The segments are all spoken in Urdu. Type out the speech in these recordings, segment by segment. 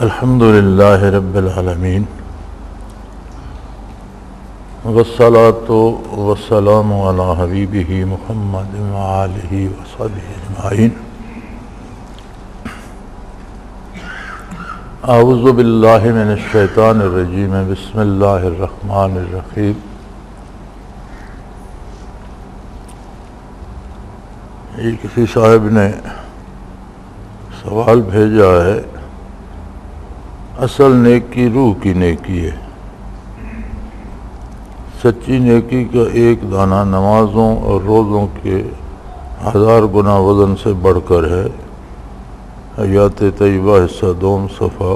الحمد للہ رب العالمین والصلاة والسلام علی حبیبہ محمد وآلہ وصحبہ اجمعین۔ اعوذ باللہ من الشیطان الرجیم، بسم اللہ الرحمن الرحیم۔ یہ کسی صاحب نے سوال بھیجا ہے، اصل نیکی روح کی نیکی ہے۔ سچی نیکی کا ایک دانہ نمازوں اور روزوں کے 1000 گنا وزن سے بڑھ کر ہے۔ حیات طیبہ حصہ دوم صفحہ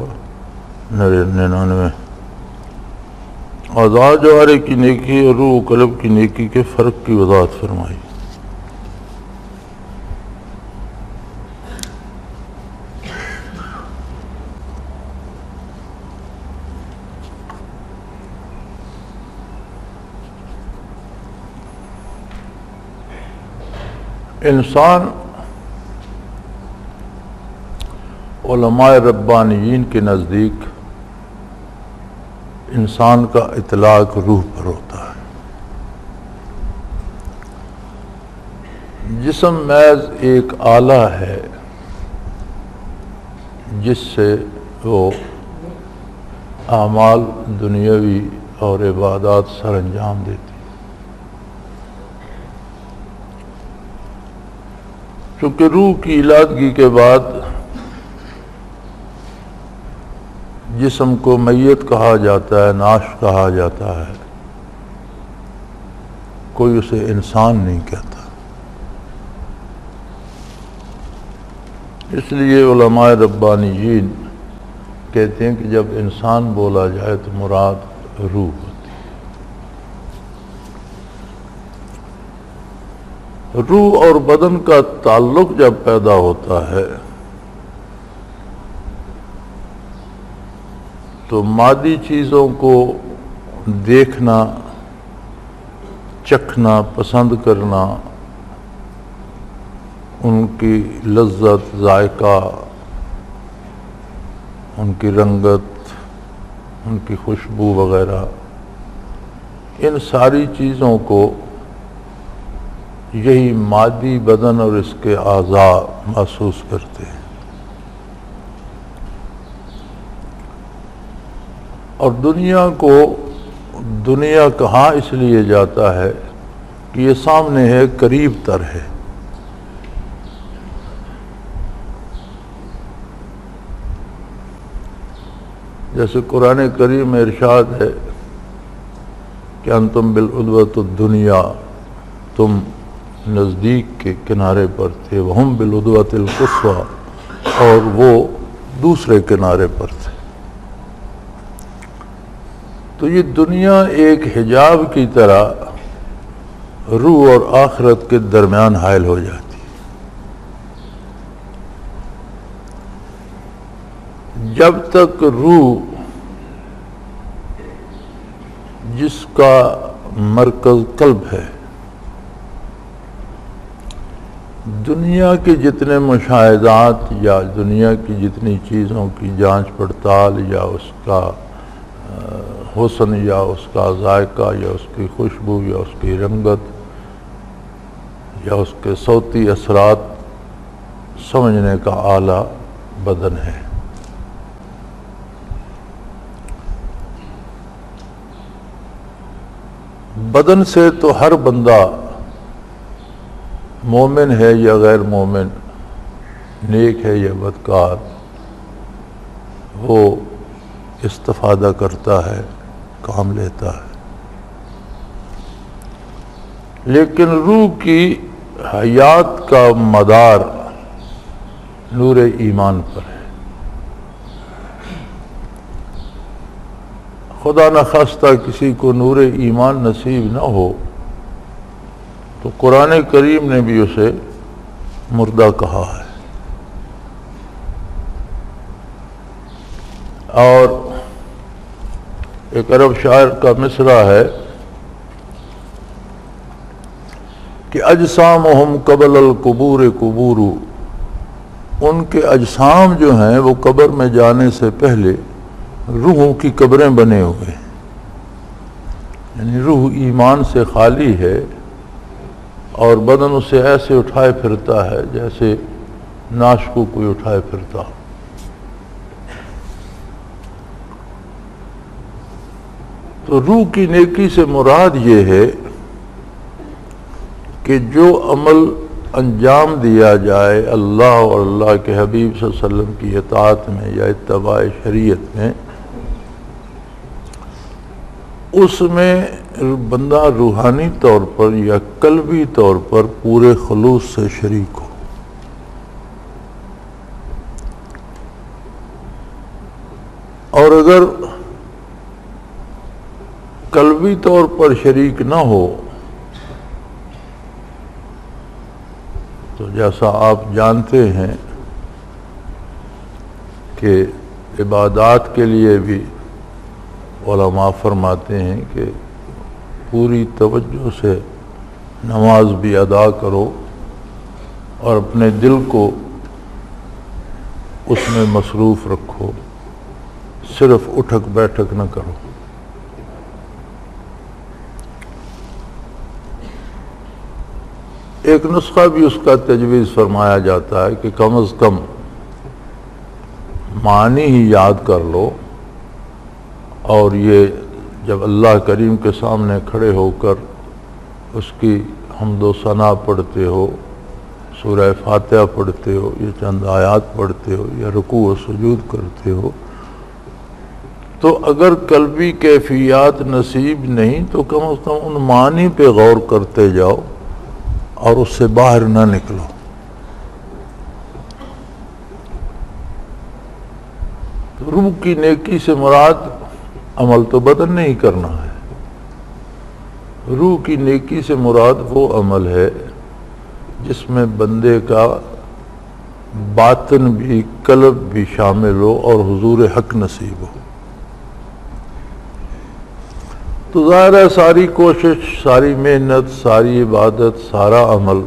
99۔ اعضاء جوارح کی نیکی اور روح و قلب کی نیکی کے فرق کی وضاحت فرمائی۔ انسان علماء ربانیین کے نزدیک انسان کا اطلاق روح پر ہوتا ہے۔ جسم محض ایک آلہ ہے جس سے وہ اعمال دنیاوی اور عبادات سر انجام دیتی۔ چونکہ روح کی علادگی کے بعد جسم کو میت کہا جاتا ہے، ناش کہا جاتا ہے، کوئی اسے انسان نہیں کہتا۔ اس لیے علماء ربانیین کہتے ہیں کہ جب انسان بولا جائے تو مراد روح ہوتی ہے۔ روح اور بدن کا تعلق جب پیدا ہوتا ہے تو مادی چیزوں کو دیکھنا، چکھنا، پسند کرنا، ان کی لذت، ذائقہ، ان کی رنگت، ان کی خوشبو وغیرہ، ان ساری چیزوں کو یہی مادی بدن اور اس کے اعضاء محسوس کرتے ہیں۔ اور دنیا کو دنیا کہاں اس لیے جاتا ہے کہ یہ سامنے ہے، قریب تر ہے۔ جیسے قرآن کریم میں ارشاد ہے کہ انتم بالعدوۃ الدنیا، تم نزدیک کے کنارے پر تھے، وہم بالعدوۃ القصویٰ، اور وہ دوسرے کنارے پر تھے۔ تو یہ دنیا ایک حجاب کی طرح روح اور آخرت کے درمیان حائل ہو جاتی ہے۔ جب تک روح، جس کا مرکز قلب ہے، دنیا کے جتنے مشاہدات یا دنیا کی جتنی چیزوں کی جانچ پڑتال یا اس کا حسن یا اس کا ذائقہ یا اس کی خوشبو یا اس کی رنگت یا اس کے صوتی اثرات سمجھنے کا آلہ بدن ہے۔ بدن سے تو ہر بندہ، مومن ہے یا غیر مومن، نیک ہے یا بدکار، وہ استفادہ کرتا ہے، کام لیتا ہے۔ لیکن روح کی حیات کا مدار نور ایمان پر ہے۔ خدا نخواستہ کسی کو نور ایمان نصیب نہ ہو تو قرآن کریم نے بھی اسے مردہ کہا ہے۔ اور ایک عرب شاعر کا مصرع ہے کہ اجسامہم قبل القبور قبور ان کے اجسام جو ہیں وہ قبر میں جانے سے پہلے روحوں کی قبریں بنے ہوئے ہیں، یعنی روح ایمان سے خالی ہے اور بدن اسے ایسے اٹھائے پھرتا ہے جیسے ناش کو کوئی اٹھائے پھرتا ہو۔ تو روح کی نیکی سے مراد یہ ہے کہ جو عمل انجام دیا جائے اللہ اور اللہ کے حبیب صلی اللہ علیہ وسلم کی اطاعت میں یا اتباع شریعت میں، اس میں بندہ روحانی طور پر یا قلبی طور پر پورے خلوص سے شریک ہو۔ اور اگر قلبی طور پر شریک نہ ہو تو جیسا آپ جانتے ہیں کہ عبادات کے لیے بھی علماء فرماتے ہیں کہ پوری توجہ سے نماز بھی ادا کرو اور اپنے دل کو اس میں مصروف رکھو، صرف اٹھک بیٹھک نہ کرو۔ ایک نسخہ بھی اس کا تجویز فرمایا جاتا ہے کہ کم از کم معنی ہی یاد کر لو، اور یہ جب اللہ کریم کے سامنے کھڑے ہو کر اس کی حمد و ثنا پڑھتے ہو، سورہ فاتحہ پڑھتے ہو، یہ چند آیات پڑھتے ہو یا رکوع و سجود کرتے ہو، تو اگر قلبی کیفیات نصیب نہیں تو کم از کم ان معنی پہ غور کرتے جاؤ اور اس سے باہر نہ نکلو۔ تو روح کی نیکی سے مراد عمل تو بدن نہیں کرنا ہے، روح کی نیکی سے مراد وہ عمل ہے جس میں بندے کا باطن بھی قلب بھی شامل ہو اور حضور حق نصیب ہو۔ تو ظاہر ہے ساری کوشش، ساری محنت، ساری عبادت، سارا عمل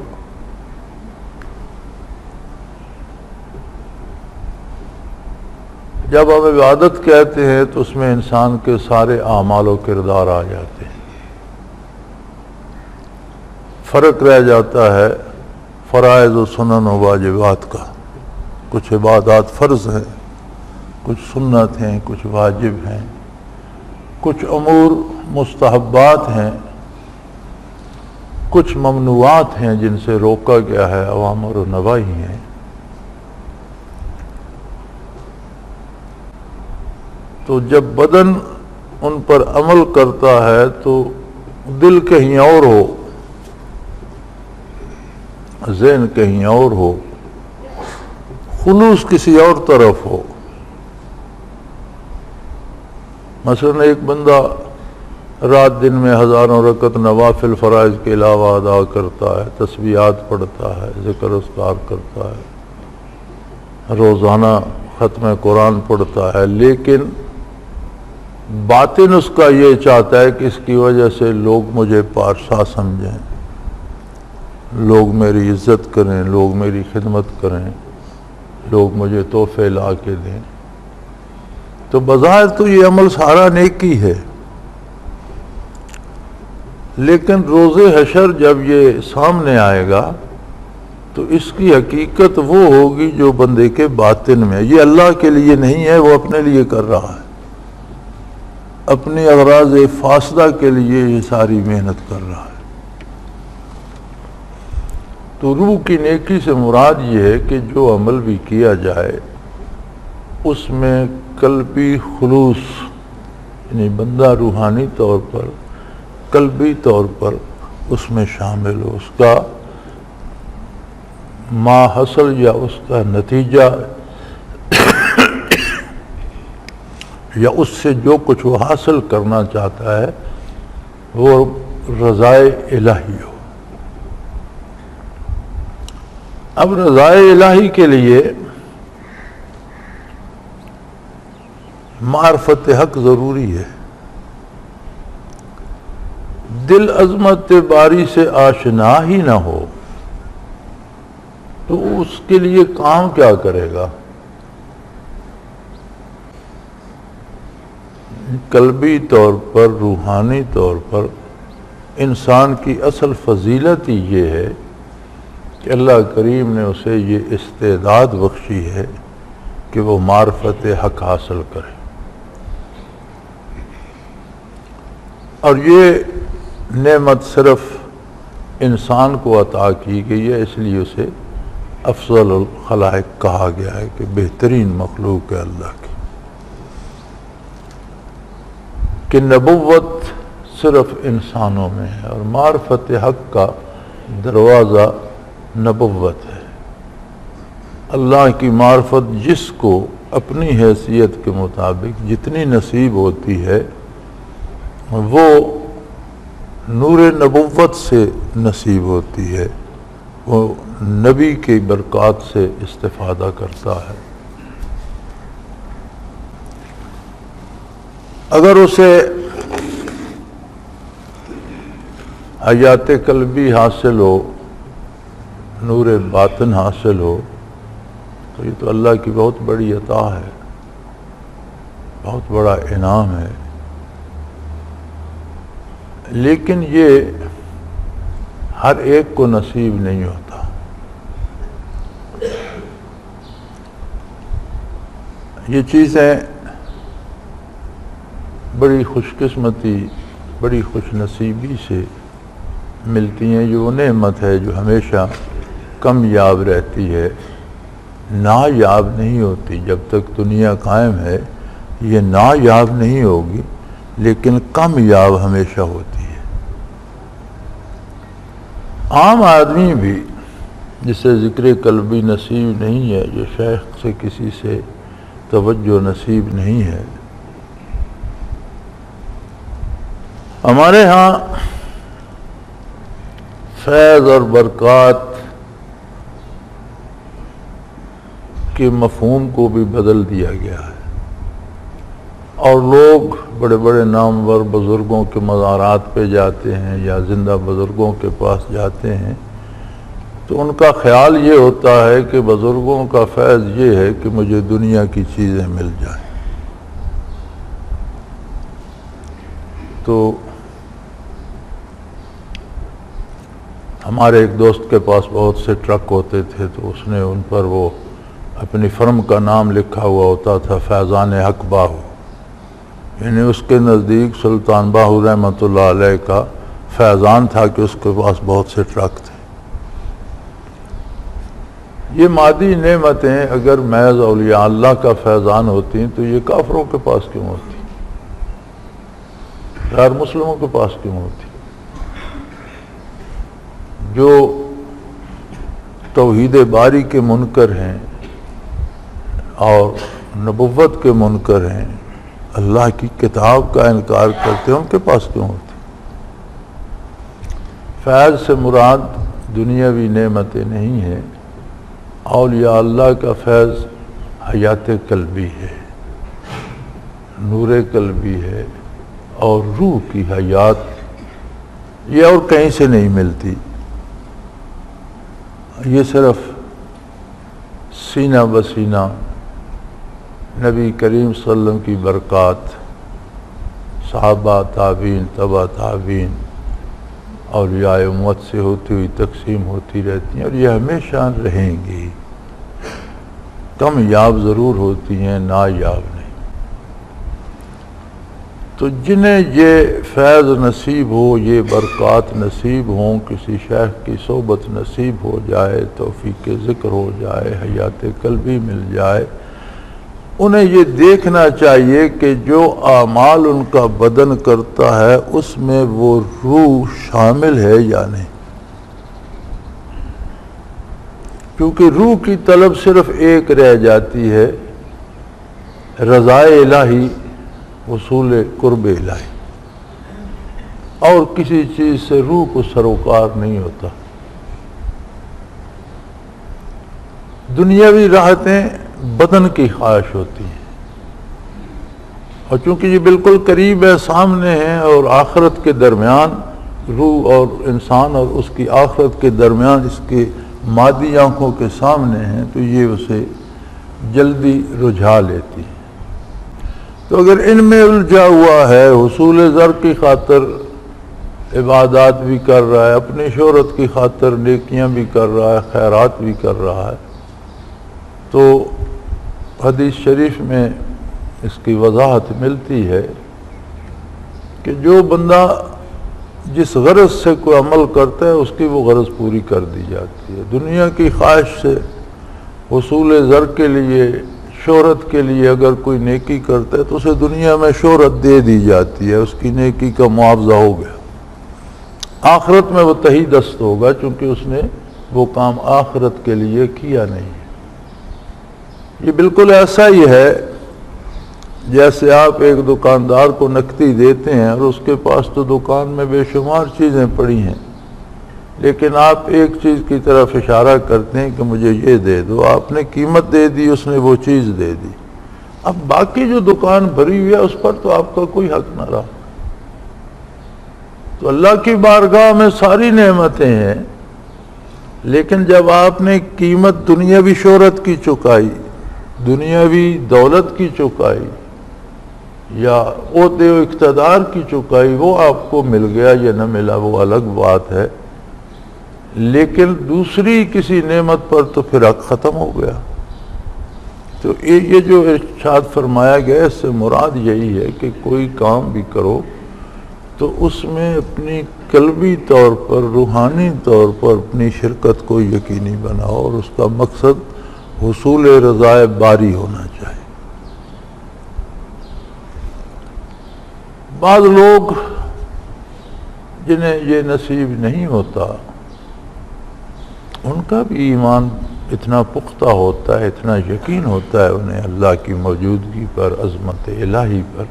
جب ہم عبادت کہتے ہیں تو اس میں انسان کے سارے اعمال و کردار آ جاتے ہیں۔ فرق رہ جاتا ہے فرائض و سنن و واجبات کا، کچھ عبادات فرض ہیں، کچھ سنت ہیں، کچھ واجب ہیں، کچھ امور مستحبات ہیں، کچھ ممنوعات ہیں جن سے روکا گیا ہے، اوامر و نواہی ہیں۔ تو جب بدن ان پر عمل کرتا ہے تو دل کہیں اور ہو، ذہن کہیں اور ہو، خلوص کسی اور طرف ہو۔ مثلا ایک بندہ رات دن میں ہزاروں رکعت نوافل فرائض کے علاوہ ادا کرتا ہے، تسبیحات پڑھتا ہے، ذکر اذکار کرتا ہے، روزانہ ختم قرآن پڑھتا ہے، لیکن باطن اس کا یہ چاہتا ہے کہ اس کی وجہ سے لوگ مجھے پارسا سمجھیں، لوگ میری عزت کریں، لوگ میری خدمت کریں، لوگ مجھے تحفے لا کے دیں۔ تو بظاہر تو یہ عمل سارا نیکی ہے، لیکن روز حشر جب یہ سامنے آئے گا تو اس کی حقیقت وہ ہوگی جو بندے کے باطن میں، یہ اللہ کے لیے نہیں ہے، وہ اپنے لیے کر رہا ہے، اپنی اغراض فاسدہ کے لیے یہ ساری محنت کر رہا ہے۔ تو روح کی نیکی سے مراد یہ ہے کہ جو عمل بھی کیا جائے اس میں قلبی خلوص، یعنی بندہ روحانی طور پر قلبی طور پر اس میں شامل ہو، اس کا ما حصل یا اس کا نتیجہ یا اس سے جو کچھ وہ حاصل کرنا چاہتا ہے وہ رضائے الہی ہو۔ اب رضائے الہی کے لیے معرفت حق ضروری ہے، دل عظمت باری سے آشنا ہی نہ ہو تو اس کے لیے کام کیا کرے گا؟ قلبی طور پر، روحانی طور پر انسان کی اصل فضیلت ہی یہ ہے کہ اللہ کریم نے اسے یہ استعداد بخشی ہے کہ وہ معرفت حق حاصل کرے، اور یہ نعمت صرف انسان کو عطا کی گئی ہے، اس لیے اسے افضل الخلائق کہا گیا ہے کہ بہترین مخلوق ہے اللہ کی، کہ نبوت صرف انسانوں میں ہے، اور معرفت حق کا دروازہ نبوت ہے۔ اللہ کی معرفت جس کو اپنی حیثیت کے مطابق جتنی نصیب ہوتی ہے وہ نور نبوت سے نصیب ہوتی ہے، وہ نبی کی برکات سے استفادہ کرتا ہے۔ اگر اسے حیات قلبی حاصل ہو، نور باطن حاصل ہو، تو یہ تو اللہ کی بہت بڑی عطا ہے، بہت بڑا انعام ہے، لیکن یہ ہر ایک کو نصیب نہیں ہوتا۔ یہ چیزیں بڑی خوش قسمتی، بڑی خوش نصیبی سے ملتی ہیں، یہ وہ نعمت ہے جو ہمیشہ کمیاب رہتی ہے، نایاب نہیں ہوتی۔ جب تک دنیا قائم ہے یہ نایاب نہیں ہوگی، لیکن کمیاب ہمیشہ ہوتی ہے۔ عام آدمی بھی جسے ذکر قلبی نصیب نہیں ہے، جو شیخ سے کسی سے توجہ نصیب نہیں ہے، ہمارے ہاں فیض اور برکات کے مفہوم کو بھی بدل دیا گیا ہے، اور لوگ بڑے بڑے نامور بزرگوں کے مزارات پہ جاتے ہیں یا زندہ بزرگوں کے پاس جاتے ہیں تو ان کا خیال یہ ہوتا ہے کہ بزرگوں کا فیض یہ ہے کہ مجھے دنیا کی چیزیں مل جائیں۔ تو ہمارے ایک دوست کے پاس بہت سے ٹرک ہوتے تھے، تو اس نے ان پر وہ اپنی فرم کا نام لکھا ہوا ہوتا تھا، فیضان حق باہو، یعنی اس کے نزدیک سلطان باہو رحمۃ اللہ علیہ کا فیضان تھا کہ اس کے پاس بہت سے ٹرک تھے۔ یہ مادی نعمتیں اگر محض اولیاء اللہ کا فیضان ہوتی تو یہ کافروں کے پاس کیوں ہوتی، غیر مسلموں کے پاس کیوں ہوتی؟ جو توحید باری کے منکر ہیں اور نبوت کے منکر ہیں، اللہ کی کتاب کا انکار کرتے ہیں، ان کے پاس کیوں ہوتی؟ فیض سے مراد دنیاوی نعمتیں نہیں ہیں، اولیاء اللہ کا فیض حیات قلبی ہے، نور قلبی ہے، اور روح کی حیات یہ اور کہیں سے نہیں ملتی، یہ صرف سینہ بسینہ نبی کریم صلی اللہ علیہ وسلم کی برکات، صحابہ تابعین تبع تابعین اولیاء امت سے ہوتی ہوئی تقسیم ہوتی رہتی ہیں، اور یہ ہمیشہ رہیں گی، کم یاب ضرور ہوتی ہیں، نایاب نہیں۔ تو جنہیں یہ فیض نصیب ہو، یہ برکات نصیب ہوں، کسی شیخ کی صحبت نصیب ہو جائے، توفیق ذکر ہو جائے، حیات قلبی مل جائے، انہیں یہ دیکھنا چاہیے کہ جو اعمال ان کا بدن کرتا ہے اس میں وہ روح شامل ہے یا نہیں، کیونکہ روح کی طلب صرف ایک رہ جاتی ہے، رضائے الہی، وصول قرب الہی، اور کسی چیز سے روح کو سروکار نہیں ہوتا۔ دنیاوی راحتیں بدن کی خواہش ہوتی ہیں، اور چونکہ یہ بالکل قریب ہے، سامنے ہیں، اور آخرت کے درمیان روح اور انسان اور اس کی آخرت کے درمیان اس کے مادی آنکھوں کے سامنے ہیں تو یہ اسے جلدی رجھا لیتی ہے۔ تو اگر ان میں الجھا ہوا ہے، حصول زر کی خاطر عبادات بھی کر رہا ہے، اپنی شہرت کی خاطر نیکیاں بھی کر رہا ہے، خیرات بھی کر رہا ہے، تو حدیث شریف میں اس کی وضاحت ملتی ہے کہ جو بندہ جس غرض سے کوئی عمل کرتا ہے اس کی وہ غرض پوری کر دی جاتی ہے۔ دنیا کی خواہش سے، حصول زر کے لیے، شہرت کے لیے اگر کوئی نیکی کرتا ہے تو اسے دنیا میں شہرت دے دی جاتی ہے، اس کی نیکی کا معاوضہ ہو گیا۔ آخرت میں وہ تہی دست ہوگا چونکہ اس نے وہ کام آخرت کے لیے کیا نہیں۔ یہ بالکل ایسا ہی ہے جیسے آپ ایک دکاندار کو نقدی دیتے ہیں اور اس کے پاس تو دکان میں بے شمار چیزیں پڑی ہیں، لیکن آپ ایک چیز کی طرف اشارہ کرتے ہیں کہ مجھے یہ دے دو، آپ نے قیمت دے دی، اس نے وہ چیز دے دی، اب باقی جو دکان بھری ہوئی ہے اس پر تو آپ کا کوئی حق نہ رہا۔ تو اللہ کی بارگاہ میں ساری نعمتیں ہیں، لیکن جب آپ نے قیمت دنیاوی شہرت کی چکائی، دنیاوی دولت کی چکائی یا عہدے و اقتدار کی چکائی، وہ آپ کو مل گیا یا نہ ملا وہ الگ بات ہے، لیکن دوسری کسی نعمت پر تو پھر حق ختم ہو گیا۔ تو یہ جو ارشاد فرمایا گیا اس سے مراد یہی ہے کہ کوئی کام بھی کرو تو اس میں اپنی قلبی طور پر، روحانی طور پر اپنی شرکت کو یقینی بناؤ اور اس کا مقصد حصول رضائے باری ہونا چاہیے۔ بعض لوگ جنہیں یہ نصیب نہیں ہوتا ان کا بھی ایمان اتنا پختہ ہوتا ہے، اتنا یقین ہوتا ہے انہیں اللہ کی موجودگی پر، عظمت الہی پر،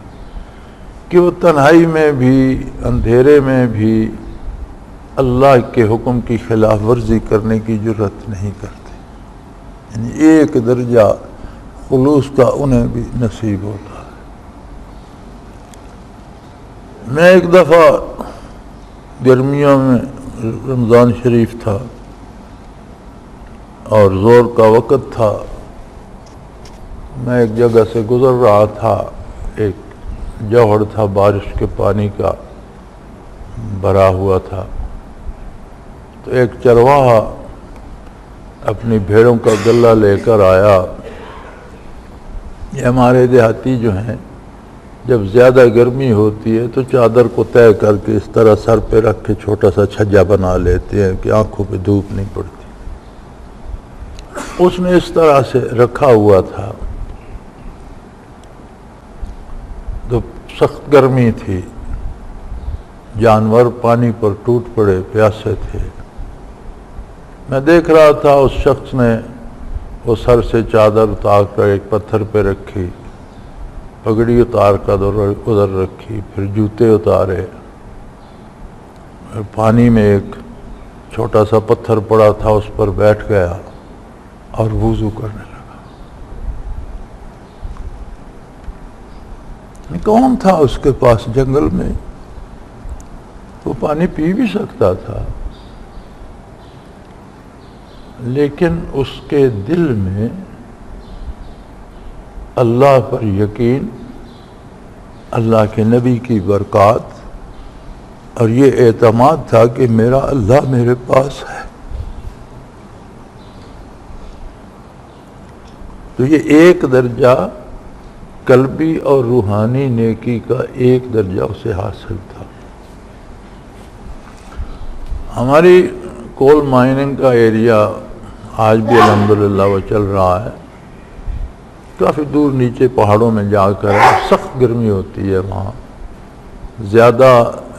کہ وہ تنہائی میں بھی، اندھیرے میں بھی اللہ کے حکم کی خلاف ورزی کرنے کی جرات نہیں کرتے، یعنی ایک درجہ خلوص کا انہیں بھی نصیب ہوتا ہے۔ میں ایک دفعہ گرمیوں میں رمضان شریف تھا اور زور کا وقت تھا، میں ایک جگہ سے گزر رہا تھا، ایک جوہر تھا بارش کے پانی کا بھرا ہوا تھا، تو ایک چرواہا اپنی بھیڑوں کا گلہ لے کر آیا۔ یہ ہمارے دیہاتی جو ہیں جب زیادہ گرمی ہوتی ہے تو چادر کو طے کر کے اس طرح سر پہ رکھ کے چھوٹا سا چھجا بنا لیتے ہیں کہ آنکھوں پہ دھوپ نہیں پڑتی۔ اس نے اس طرح سے رکھا ہوا تھا، تو سخت گرمی تھی، جانور پانی پر ٹوٹ پڑے، پیاسے تھے۔ میں دیکھ رہا تھا اس شخص نے وہ سر سے چادر اتار کر ایک پتھر پہ رکھی، پگڑی اتار کر ادھر رکھی، پھر جوتے اتارے، پانی میں ایک چھوٹا سا پتھر پڑا تھا اس پر بیٹھ گیا اور وضو کرنے لگا۔ کون تھا اس کے پاس جنگل میں؟ وہ پانی پی بھی سکتا تھا، لیکن اس کے دل میں اللہ پر یقین، اللہ کے نبی کی برکات اور یہ اعتماد تھا کہ میرا اللہ میرے پاس ہے۔ تو یہ ایک درجہ قلبی اور روحانی نیکی کا ایک درجہ اسے حاصل تھا۔ ہماری کول مائننگ کا ایریا آج بھی الحمدللہ وہ چل رہا ہے، کافی دور نیچے پہاڑوں میں جا کر سخت گرمی ہوتی ہے وہاں، زیادہ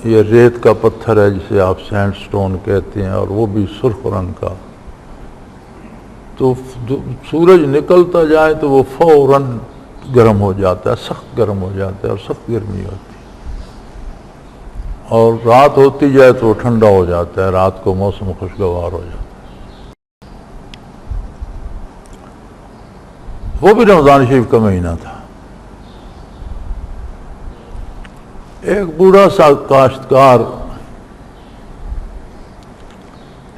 یہ ریت کا پتھر ہے جسے آپ سینڈ سٹون کہتے ہیں، اور وہ بھی سرخ رنگ کا، تو سورج نکلتا جائے تو وہ فوراً گرم ہو جاتا ہے، سخت گرم ہو جاتا ہے اور سخت گرمی ہوتی ہے، اور رات ہوتی جائے تو وہ ٹھنڈا ہو جاتا ہے، رات کو موسم خوشگوار ہو جاتا ہے۔ وہ بھی رمضان شریف کا مہینہ تھا۔ ایک بوڑھا سا کاشتکار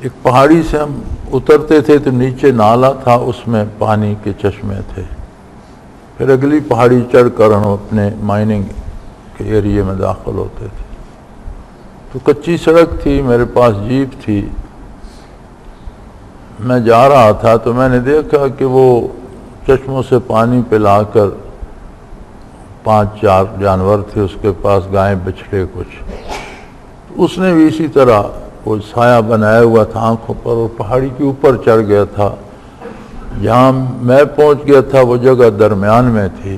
ایک پہاڑی سے ہم اترتے تھے تو نیچے نالا تھا، اس میں پانی کے چشمے تھے. پھر اگلی پہاڑی چڑھ کر ہم اپنے مائننگ کے ایریے میں داخل ہوتے تھے. تو کچی سڑک تھی، میرے پاس جیپ تھی. میں جا رہا تھا تو میں نے دیکھا کہ وہ چشموں سے پانی پلا کر 5-4 جانور تھے اس کے پاس، گائیں بچھڑے کچھ. اس نے بھی اسی طرح وہ سایہ بنایا ہوا تھا آنکھوں پر اور پہاڑی کے اوپر چڑھ گیا تھا. جہاں میں پہنچ گیا تھا وہ جگہ درمیان میں تھی.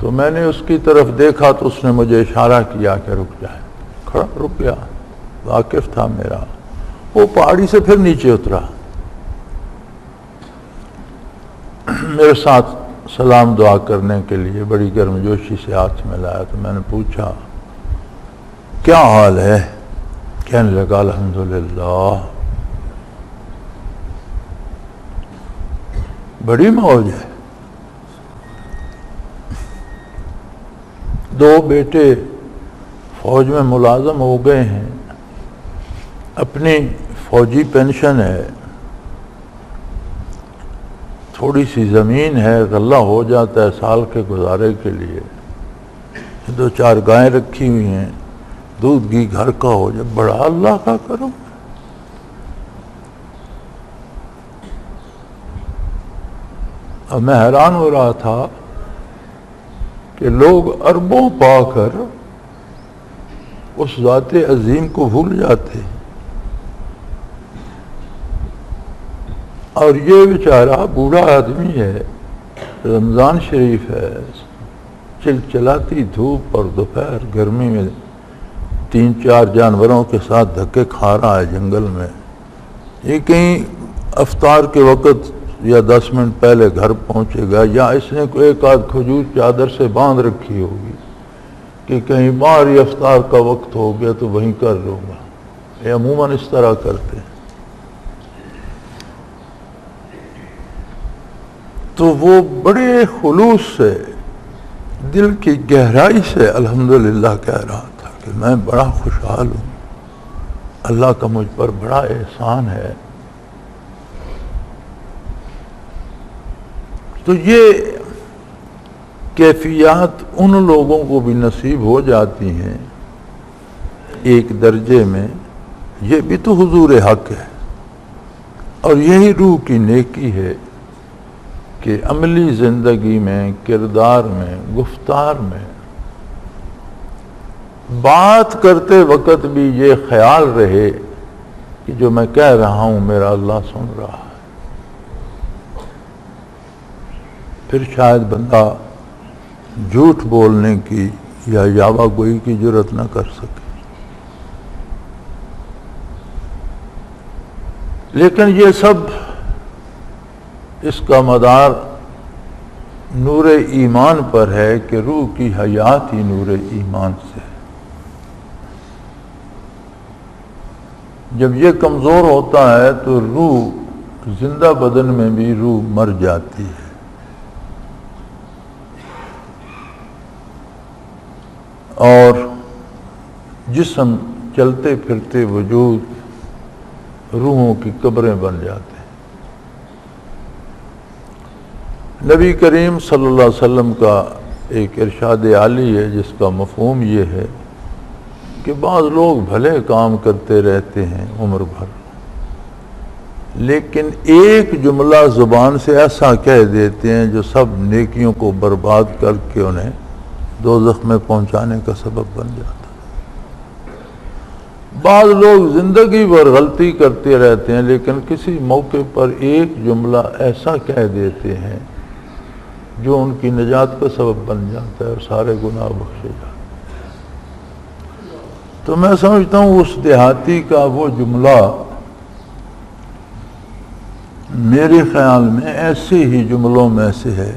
تو میں نے اس کی طرف دیکھا تو اس نے مجھے اشارہ کیا کہ رک جائے. کھڑا رک گیا، واقف تھا میرا. وہ پہاڑی سے پھر نیچے اترا، میرے ساتھ سلام دعا کرنے کے لیے بڑی گرمجوشی سے ہاتھ میں لایا. تو میں نے پوچھا کیا حال ہے؟ کہنے لگا الحمدللہ، بڑی موج ہے. 2 بیٹے فوج میں ملازم ہو گئے ہیں، اپنی فوجی پینشن ہے، تھوڑی سی زمین ہے، غلہ ہو جاتا ہے سال کے گزارے کے لیے. 2-4 گائیں رکھی ہوئی ہیں، دودھ گھی گھر کا ہو جائے. بڑا اللہ کا کرم. اب میں حیران ہو رہا تھا کہ لوگ اربوں پا کر اس ذات عظیم کو بھول جاتے ہیں، اور یہ بیچارہ بوڑھا آدمی ہے، رمضان شریف ہے، چلچلاتی دھوپ اور دوپہر گرمی میں 3-4 جانوروں کے ساتھ دھکے کھا رہا ہے جنگل میں. یہ کہیں افطار کے وقت یا 10 منٹ پہلے گھر پہنچے گا، یا اس نے کوئی ایک آدھ کھجور چادر سے باندھ رکھی ہوگی کہ کہیں باہر ہی افطار کا وقت ہو گیا تو وہیں کر لوں گا. یہ عموماً اس طرح کرتے ہیں. تو وہ بڑے خلوص سے، دل کی گہرائی سے الحمدللہ کہہ رہا تھا کہ میں بڑا خوشحال ہوں، اللہ کا مجھ پر بڑا احسان ہے. تو یہ کیفیات ان لوگوں کو بھی نصیب ہو جاتی ہیں ایک درجے میں. یہ بھی تو حضور حق ہے، اور یہی روح کی نیکی ہے کہ عملی زندگی میں، کردار میں، گفتار میں، بات کرتے وقت بھی یہ خیال رہے کہ جو میں کہہ رہا ہوں میرا اللہ سن رہا ہے. پھر شاید بندہ جھوٹ بولنے کی یا یاوہ گوئی کی جرت نہ کر سکے. لیکن یہ سب اس کا مدار نور ایمان پر ہے کہ روح کی حیات ہی نور ایمان سے. جب یہ کمزور ہوتا ہے تو روح زندہ بدن میں بھی روح مر جاتی ہے. اور جسم چلتے پھرتے وجود روحوں کی قبریں بن جاتے ہیں. نبی کریم صلی اللہ علیہ وسلم کا ایک ارشاد عالی ہے جس کا مفہوم یہ ہے کہ بعض لوگ بھلے کام کرتے رہتے ہیں عمر بھر، لیکن ایک جملہ زبان سے ایسا کہہ دیتے ہیں جو سب نیکیوں کو برباد کر کے انہیں دوزخ میں پہنچانے کا سبب بن جاتا. بعض لوگ زندگی بھر غلطی کرتے رہتے ہیں لیکن کسی موقع پر ایک جملہ ایسا کہہ دیتے ہیں جو ان کی نجات کا سبب بن جاتا ہے اور سارے گناہ بخشے جاتے ہیں. تو میں سمجھتا ہوں اس دیہاتی کا وہ جملہ میرے خیال میں ایسے ہی جملوں میں سے ہے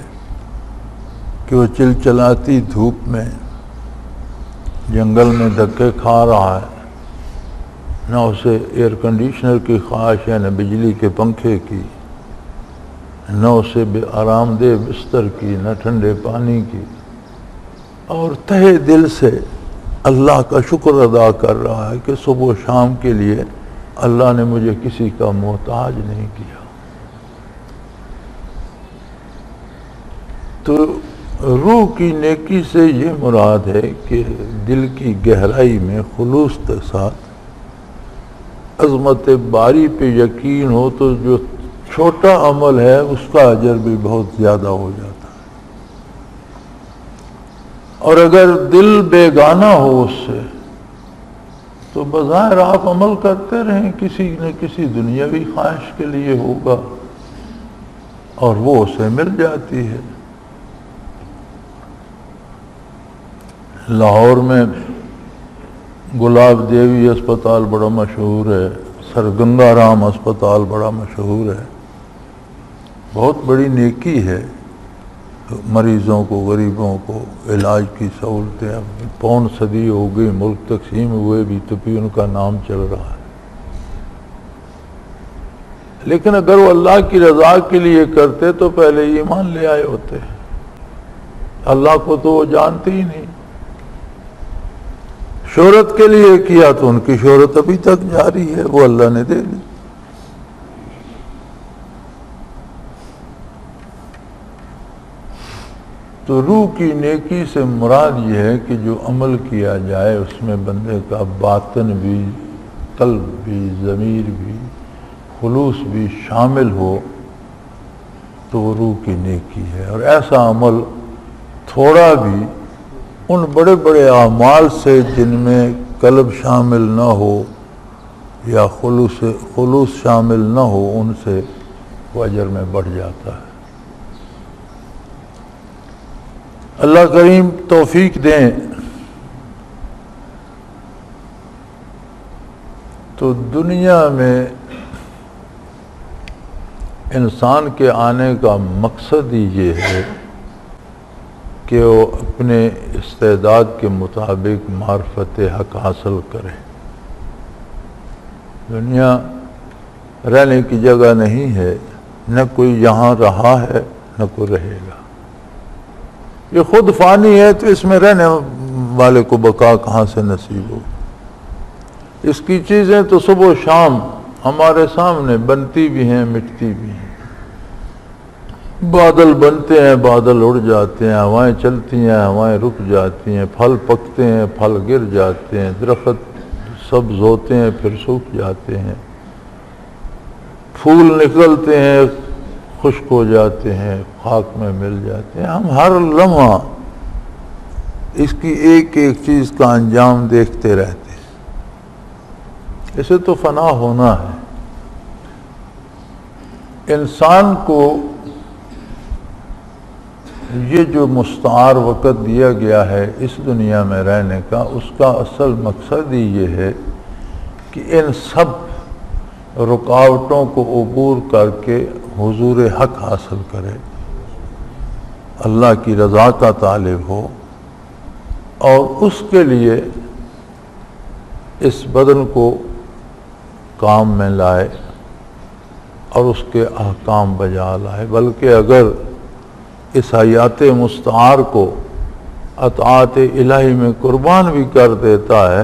کہ وہ چلچلاتی دھوپ میں جنگل میں دھکے کھا رہا ہے، نہ اسے ایئر کنڈیشنر کی خواہش ہے، نہ بجلی کے پنکھے کی، نہ اسے آرام دہ بستر کی، نہ ٹھنڈے پانی کی، اور تہہ دل سے اللہ کا شکر ادا کر رہا ہے کہ صبح و شام کے لیے اللہ نے مجھے کسی کا محتاج نہیں کیا۔ تو روح کی نیکی سے یہ مراد ہے کہ دل کی گہرائی میں خلوص کے ساتھ عظمت باری پہ یقین ہو تو جو چھوٹا عمل ہے اس کا اجر بھی بہت زیادہ ہو جاتا ہے، اور اگر دل بیگانہ ہو اس سے تو بظاہر آپ عمل کرتے رہیں، کسی نہ کسی دنیاوی خواہش کے لیے ہوگا اور وہ اسے مل جاتی ہے۔ لاہور میں گلاب دیوی اسپتال بڑا مشہور ہے، سرگنگا رام اسپتال بڑا مشہور ہے، بہت بڑی نیکی ہے، مریضوں کو، غریبوں کو علاج کی سہولتیں۔ اب پون صدی ہو گئی، ملک تقسیم ہوئے بھی تو بھی ان کا نام چل رہا ہے۔ لیکن اگر وہ اللہ کی رضا کے لیے کرتے تو پہلے ایمان لے آئے ہوتے، اللہ کو تو وہ جانتے ہی نہیں۔ شہرت کے لیے کیا تو ان کی شہرت ابھی تک جاری ہے، وہ اللہ نے دے دی۔ تو روح کی نیکی سے مراد یہ ہے کہ جو عمل کیا جائے اس میں بندے کا باطن بھی، قلب بھی، ضمیر بھی، خلوص بھی شامل ہو تو وہ روح کی نیکی ہے۔ اور ایسا عمل تھوڑا بھی ان بڑے بڑے اعمال سے جن میں قلب شامل نہ ہو یا خلوص شامل نہ ہو، ان سے وہ اجر میں بڑھ جاتا ہے۔ اللہ کریم توفیق دیں۔ تو دنیا میں انسان کے آنے کا مقصد ہی یہ ہے کہ وہ اپنے استعداد کے مطابق معرفت حق حاصل کرے۔ دنیا رہنے کی جگہ نہیں ہے، نہ کوئی یہاں رہا ہے نہ کوئی رہے گا، یہ خود فانی ہے، تو اس میں رہنے والے کو بقا کہاں سے نصیب ہو؟ اس کی چیزیں تو صبح و شام ہمارے سامنے بنتی بھی ہیں، مٹتی بھی ہیں۔ بادل بنتے ہیں، بادل اڑ جاتے ہیں، ہوائیں چلتی ہیں، ہوائیں رک جاتی ہیں، پھل پکتے ہیں، پھل گر جاتے ہیں، درخت سبز ہوتے ہیں پھر سوکھ جاتے ہیں، پھول نکلتے ہیں خشک ہو جاتے ہیں، خاک میں مل جاتے ہیں۔ ہم ہر لمحہ اس کی ایک ایک چیز کا انجام دیکھتے رہتے ہیں۔ اسے تو فنا ہونا ہے۔ انسان کو یہ جو مستعار وقت دیا گیا ہے اس دنیا میں رہنے کا، اس کا اصل مقصد ہی یہ ہے کہ ان سب رکاوٹوں کو عبور کر کے حضور حق حاصل کرے، اللہ کی رضا کا طالب ہو، اور اس کے لیے اس بدن کو کام میں لائے اور اس کے احکام بجا لائے۔ بلکہ اگر اس حیات مستعار کو اطاعت الہی میں قربان بھی کر دیتا ہے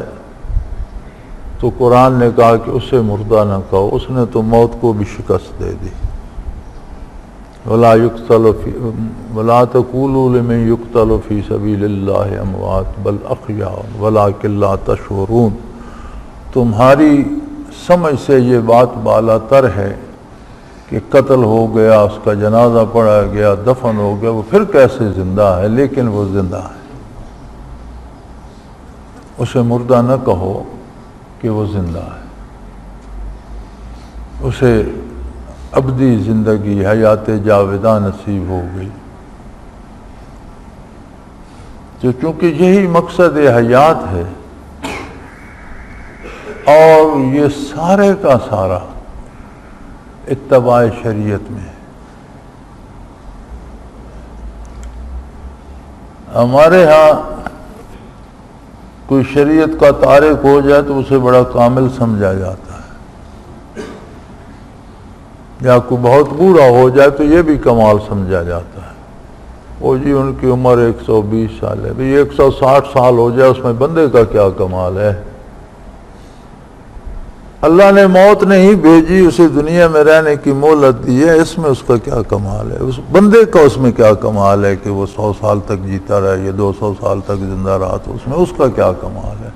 تو قرآن نے کہا کہ اسے مردہ نہ کہو، اس نے تو موت کو بھی شکست دے دی۔ وَلَا تَقُولُوا لِمَن يُقْتَلُ فِي سَبِيلِ اللَّهِ أَمْوَاتٌ بَلْ أَحْيَاءٌ وَلَٰكِن لَّا تَشْعُرُونَ۔ تمہاری سمجھ سے یہ بات بالا تر ہے کہ قتل ہو گیا، اس کا جنازہ پڑھا گیا، دفن ہو گیا، وہ پھر کیسے زندہ ہے؟ لیکن وہ زندہ ہے۔ اسے مردہ نہ کہو کہ وہ زندہ ہے، اسے ابدی زندگی، حیات جاوداں نصیب ہو گئی۔ تو چونکہ یہی مقصد حیات ہے، اور یہ سارے کا سارا اتباع شریعت میں ہے۔ ہمارے ہاں کوئی شریعت کا تارک ہو جائے تو اسے بڑا کامل سمجھا جاتا ہے، یا کوئی بہت بوڑھا ہو جائے تو یہ بھی کمال سمجھا جاتا ہے۔ وہ جی ان کی عمر 120 سال ہے، بھی 160 سال ہو جائے اس میں بندے کا کیا کمال ہے؟ اللہ نے موت نہیں بھیجی، اسے دنیا میں رہنے کی مہلت دی ہے، اس میں اس کا کیا کمال ہے؟ اس بندے کا اس میں کیا کمال ہے کہ وہ 100 سال تک جیتا رہے یا 200 سال تک زندہ رہا، تو اس میں اس کا کیا کمال ہے؟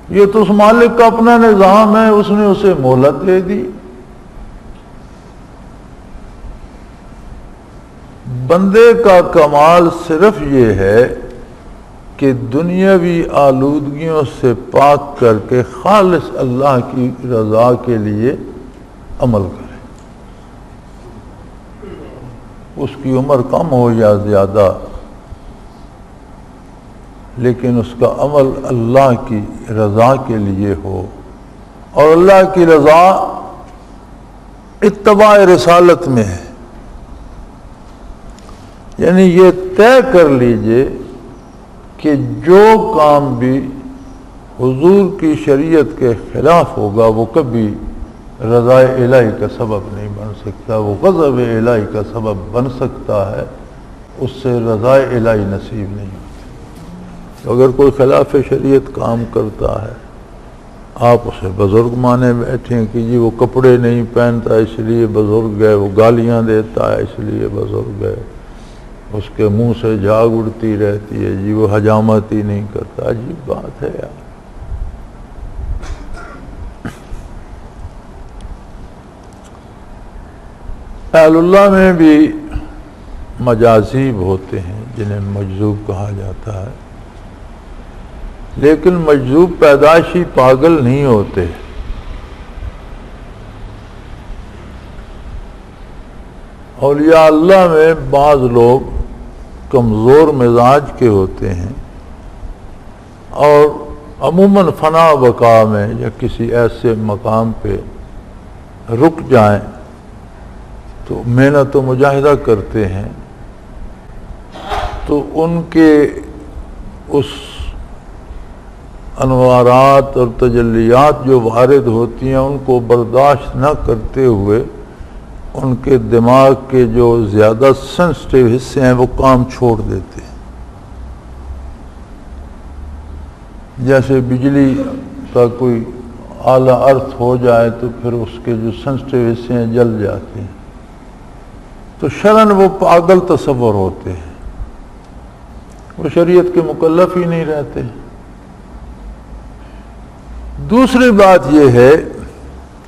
یہ تو اس مالک کا اپنا نظام ہے، اس نے اسے مہلت دے دی۔ بندے کا کمال صرف یہ ہے کہ دنیاوی آلودگیوں سے پاک کر کے خالص اللہ کی رضا کے لیے عمل کرے، اس کی عمر کم ہو یا زیادہ، لیکن اس کا عمل اللہ کی رضا کے لیے ہو، اور اللہ کی رضا اتباع رسالت میں ہے۔ یعنی یہ طے کر لیجئے کہ جو کام بھی حضور کی شریعت کے خلاف ہوگا وہ کبھی رضا الہی کا سبب نہیں بن سکتا، وہ غضب الہی کا سبب بن سکتا ہے، اس سے رضا الہی نصیب نہیں ہوتی۔ اگر کوئی خلاف شریعت کام کرتا ہے، آپ اسے بزرگ مانے بیٹھیں کہ جی وہ کپڑے نہیں پہنتا اس لیے بزرگ ہے، وہ گالیاں دیتا ہے اس لیے بزرگ ہے، اس کے منہ سے جھاگ اڑتی رہتی ہے، جی وہ حجامت ہی نہیں کرتا۔ عجیب بات ہے یار۔ اہل اللہ میں بھی مجاذیب ہوتے ہیں جنہیں مجذوب کہا جاتا ہے، لیکن مجذوب پیدائشی پاگل نہیں ہوتے۔ اولیاء اللہ میں بعض لوگ کمزور مزاج کے ہوتے ہیں اور عموماً فنا بقا میں یا کسی ایسے مقام پہ رک جائیں تو محنت و مجاہدہ کرتے ہیں، تو ان کے اس انوارات اور تجلیات جو وارد ہوتی ہیں ان کو برداشت نہ کرتے ہوئے ان کے دماغ کے جو زیادہ سینسٹیو حصے ہیں وہ کام چھوڑ دیتے ہیں۔ جیسے بجلی کا کوئی اعلیٰ ارتھ ہو جائے تو پھر اس کے جو سینسٹیو حصے ہیں جل جاتے ہیں، تو شرعاً وہ پاگل تصور ہوتے ہیں، وہ شریعت کے مکلف ہی نہیں رہتے۔ دوسری بات یہ ہے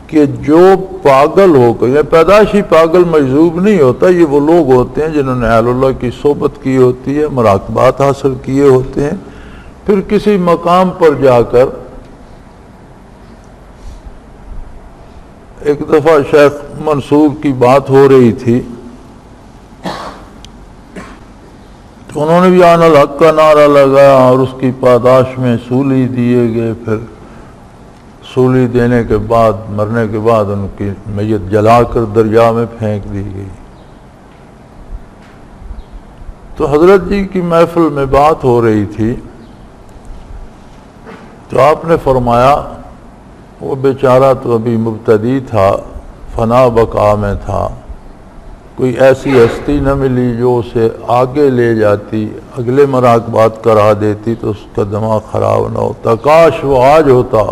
کہ جو پاگل ہو کر، یہ پیدائشی پاگل مجذوب نہیں ہوتا، یہ وہ لوگ ہوتے ہیں جنہوں نے اہل اللہ کی صحبت کی ہوتی ہے، مراقبات حاصل کیے ہوتے ہیں، پھر کسی مقام پر جا کر ایک دفعہ شیخ منصور کی بات ہو رہی تھی تو انہوں نے بھی آن الحق کا نعرہ لگایا اور اس کی پاداش میں سولی دیے گئے، پھر سولی دینے کے بعد، مرنے کے بعد ان کی میت جلا کر دریا میں پھینک دی گئی۔ تو حضرت جی کی محفل میں بات ہو رہی تھی تو آپ نے فرمایا وہ بیچارہ تو ابھی مبتدی تھا، فنا بقا میں تھا، کوئی ایسی ہستی نہ ملی جو اسے آگے لے جاتی، اگلے مراقبات کرا دیتی تو اس کا دماغ خراب نہ ہوتا۔ کاش وہ آج ہوتا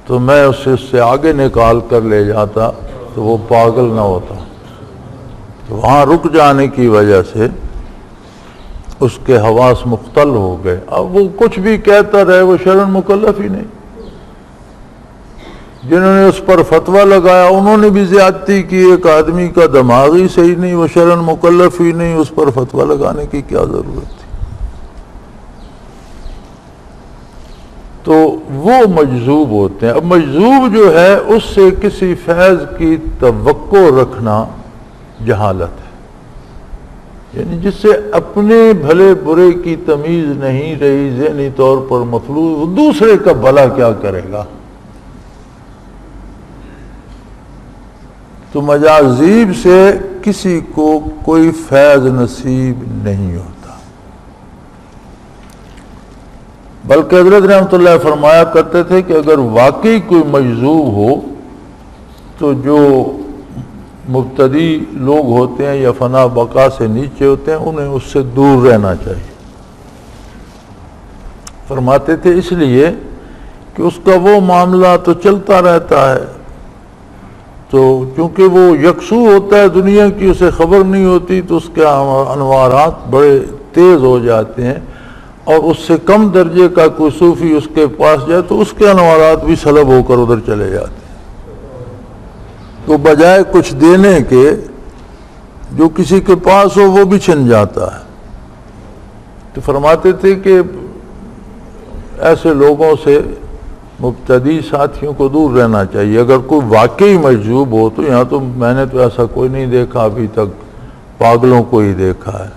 تو میں اسے اس سے آگے نکال کر لے جاتا تو وہ پاگل نہ ہوتا۔ تو وہاں رک جانے کی وجہ سے اس کے حواس مختل ہو گئے۔ اب وہ کچھ بھی کہتا رہے، وہ شرعاً مکلف ہی نہیں۔ جنہوں نے اس پر فتویٰ لگایا انہوں نے بھی زیادتی کی، ایک آدمی کا دماغ ہی صحیح نہیں، وہ شرعاً مکلف ہی نہیں، اس پر فتویٰ لگانے کی کیا ضرورت تھی؟ تو وہ مجذوب ہوتے ہیں۔ اب مجذوب جو ہے اس سے کسی فیض کی توقع رکھنا جہالت ہے، یعنی جس سے اپنے بھلے برے کی تمیز نہیں رہی، ذہنی طور پر مفلوج، دوسرے کا بھلا کیا کرے گا؟ تو مجاذیب سے کسی کو کوئی فیض نصیب نہیں ہوتا۔ بلکہ حضرت رحمۃ اللہ فرمایا کرتے تھے کہ اگر واقعی کوئی مجذوب ہو تو جو مبتدی لوگ ہوتے ہیں یا فنا بقا سے نیچے ہوتے ہیں انہیں اس سے دور رہنا چاہیے۔ فرماتے تھے اس لیے کہ اس کا وہ معاملہ تو چلتا رہتا ہے، تو چونکہ وہ یکسو ہوتا ہے دنیا کی، اسے خبر نہیں ہوتی، تو اس کے انوارات بڑے تیز ہو جاتے ہیں، اور اس سے کم درجے کا کوئی صوفی اس کے پاس جائے تو اس کے انوارات بھی سلب ہو کر ادھر چلے جاتے ہیں، تو بجائے کچھ دینے کے جو کسی کے پاس ہو وہ بھی چھن جاتا ہے۔ تو فرماتے تھے کہ ایسے لوگوں سے مبتدی ساتھیوں کو دور رہنا چاہیے۔ اگر کوئی واقعی مجذوب ہو تو یہاں تو میں نے تو ایسا کوئی نہیں دیکھا ابھی تک، پاگلوں کو ہی دیکھا ہے۔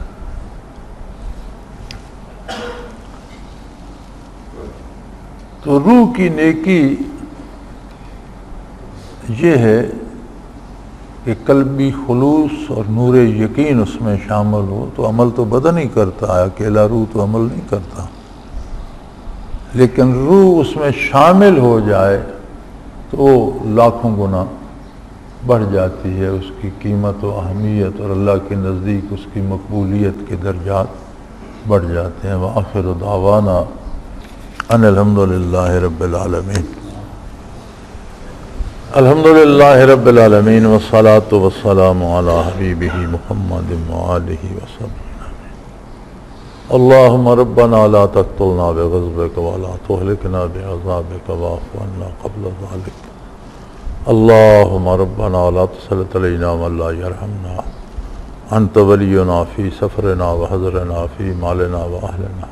تو روح کی نیکی یہ ہے کہ قلبی خلوص اور نور یقین اس میں شامل ہو، تو عمل تو بدن ہی کرتا ہے، اکیلا روح تو عمل نہیں کرتا، لیکن روح اس میں شامل ہو جائے تو لاکھوں گنا بڑھ جاتی ہے اس کی قیمت و اہمیت، اور اللہ کے نزدیک اس کی مقبولیت کے درجات بڑھ جاتے ہیں۔ وآخر دعوانا ان الحمدللہ رب العالمین۔ الحمدللہ رب العالمین والصلاة والسلام علی حبیبہ محمد وآلہ وصحبہ۔ اللہم ربنا لا تقتلنا بغضبک ولا تہلکنا بعذابک واعف عنا قبل ذلک۔ اللہم ربنا لا تسلط علینا من لا یرحمنا، انت ولینا فی سفرنا وحضرنا فی مالنا واہلنا،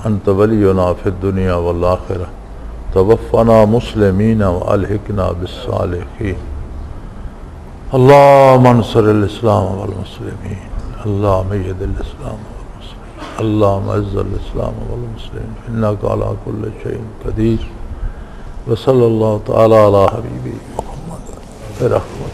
انت ولینا فی الدنیا والآخرہ، توفنا مسلمین والحقنا بالصالحین۔ اللہم انصر الاسلام والمسلمین، اللہم اید الاسلام والمسلمین، اللہم اعز الاسلام والمسلمین، انک علی کل شیء قدیر۔ وصلی اللہ تعالی علی حبیبہ محمد برحمتہ۔